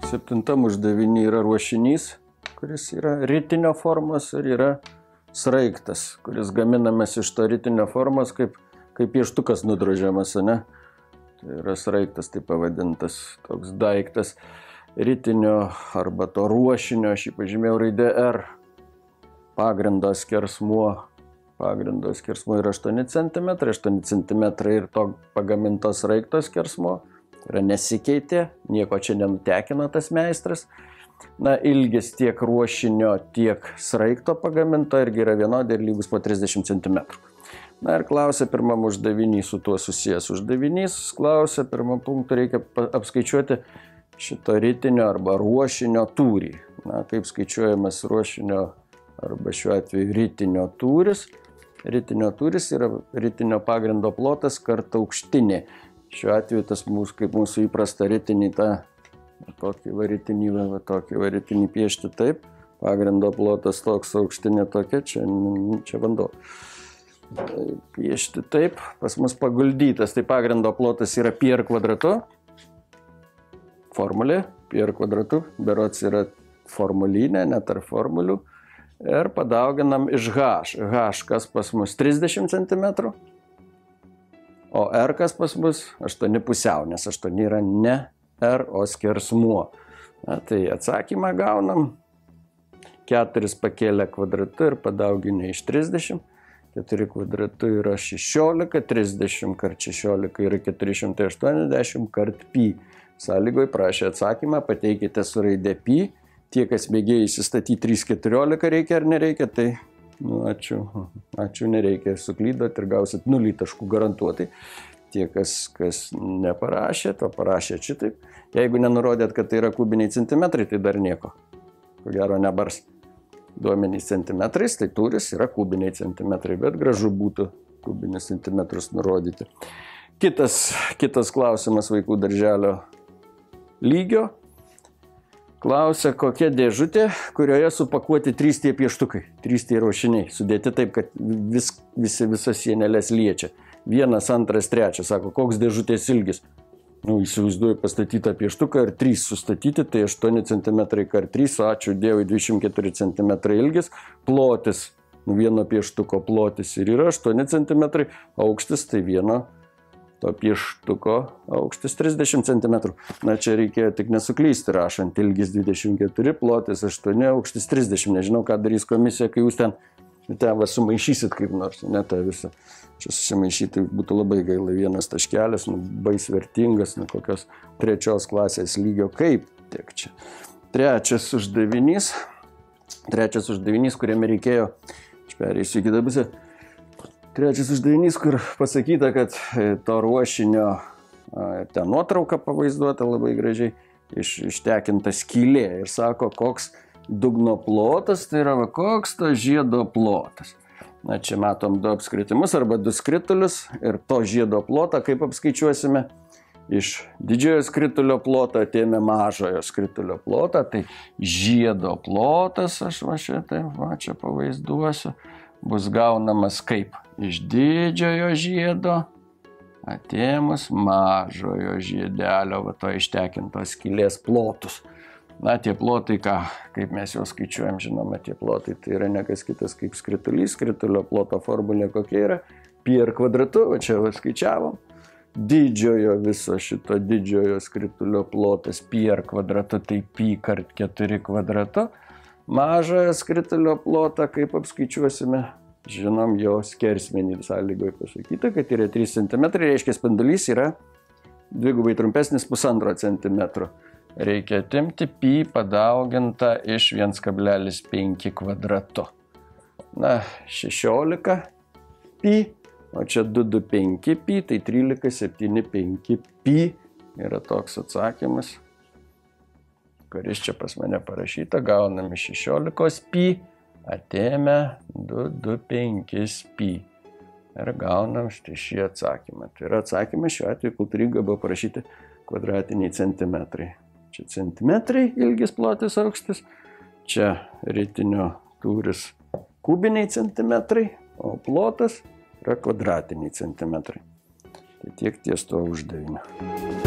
7 uždavinį yra ruošinys, kuris yra ritinio formos ir yra sraigtas, kuris gaminamas iš to ritinio formos, kaip pieštukas nudrožiamas, ne? Tai yra sraigtas, taip pavadintas, toks daiktas ritinio arba to ruošinio, aš jį pažymėjau raidė R. Pagrindo skersmuo yra 8 cm, 8 cm ir to pagaminto sraigto skersmuo. Yra nesikeitė, nieko čia nenutekino tas meistras. Na, ilgis tiek ruošinio, tiek sraigto pagaminto irgi yra vienodi ir lygus po 30 cm. Na ir klausia pirmam uždavinį su tuo susijęs uždavinys. Klausia, pirmam punktui reikia apskaičiuoti šito ritinio arba ruošinio tūrį. Na, kaip skaičiuojamas ruošinio arba šiuo atveju ritinio tūris. Ritinio tūris yra ritinio pagrindo plotas karta aukštinė. Šiuo atveju tas mūsų, kaip mūsų įprasta ritinį, tokį varitinį piešti taip. Pagrindo plotas toks, aukštinė tokia, čia vanduo. Piešti taip, pas mus paguldytas, tai pagrindo plotas yra pi r kvadratu. Formulė, pi r kvadratu, berods yra formulinė, net ar formulių. Ir padauginam iš h. H kas pas mus 30 cm. O R kas pas mus 8,5, nes 8 yra ne R, o skersmuo. Na, tai atsakymą gaunam. 4 pakėlę kvadratu ir padauginę iš 30. 4 kvadratu yra 16, 30 kart 16 yra 480 kart pi. Sąlygoj prašė atsakymą, pateikite su raidė pi. Tie, kas mėgėjai įsistatyti 3,14 reikia ar nereikia, tai ačiū, nereikia, suklydot ir gausit 0 taškų garantuotai. Tie, kas neparašė, to parašė šitaip. Jeigu nenurodėt, kad tai yra kubiniai centimetrai, tai dar nieko. Ko gero nebars. Duomenys centimetrais, tai tūris yra kubiniai centimetrai, bet gražu būtų kubinius centimetrus nurodyti. Kitas klausimas vaikų darželio lygio. Klausia, kokia dėžutė, kurioje supakuoti 3 tie pieštukai, 3 tie ruošiniai, sudėti taip, kad visas sienelės liečia. 1, 2, 3, sako, koks dėžutės ilgis. Įsivaizduoju pastatytą pieštuką ir 3 sustatyti, tai 8 cm kart 3, ačiū Dievui, 24 cm ilgis, plotis, vieno pieštuko plotis ir yra 8 cm, aukštis tai vieno to pieštuko aukštis 30 cm. Na, čia reikėjo tik nesuklysti, rašant ilgis 24, plotis 8, aukštis 30. Nežinau, ką darys komisija, kai jūs ten sumaišysit kaip nors, ne tą visą. Čia susimaišyti būtų labai gaila, vienas taškelis, bais vertingas, kokios 3 klasės lygio, kaip tiek čia. Trečias uždavinys, kuriame reikėjo, aš pereisiu į kitą pusę. Trečias uždavinys, kur pasakyta, kad to ruošinio, ten nuotrauka pavaizduota labai gražiai, ištekinta skylė ir sako, koks dugno plotas, tai yra koks to žiedo plotas. Na, čia matom 2 apskritimus arba 2 skritulius ir to žiedo plotą, kaip apskaičiuosime, iš didžiojo skritulio plotą atėmė mažojo skritulio plotą, tai žiedo plotas, aš čia pavaizduosiu, bus gaunamas kaip iš didžiojo žiedo atėmus mažojo žiedelio, to ištekintos skylės plotus. Na, tie plotai, kaip mes juos skaičiuojam, žinoma, tie plotai, tai yra nekas kitas kaip skritulys, skritulio ploto formulė kokia yra, pi r kvadratu, čia skaičiavom, viso šito didžiojo skritulio plotas pi r kvadratu, tai pi kart 4 kvadratu, mažojo skritulio plotą, kaip apskaičiuosime, žinom jo skersmenį, sąlygoje pasakyta, kad yra 3 cm, reiškia spindulys yra dvigubai trumpesnis 1,5 cm. Reikia atimti pi padaugintą iš 1,5 kvadratu. Na, 16 pi, o čia 225 pi, tai 13,75 pi yra toks atsakymas, kuris čia pas mane parašyta, gauname 16 pi, atėmė 225 pi. Ir gaunam šį atsakymą. Tai yra atsakymas šiuo atveju kultūringai buvo parašyti kvadratiniai centimetrai. Čia centimetrai ilgis, plotis, aukštis. Čia ritinio tūris kubiniai centimetrai, o plotas yra kvadratiniai centimetrai. Tai tiek ties to uždaviniu.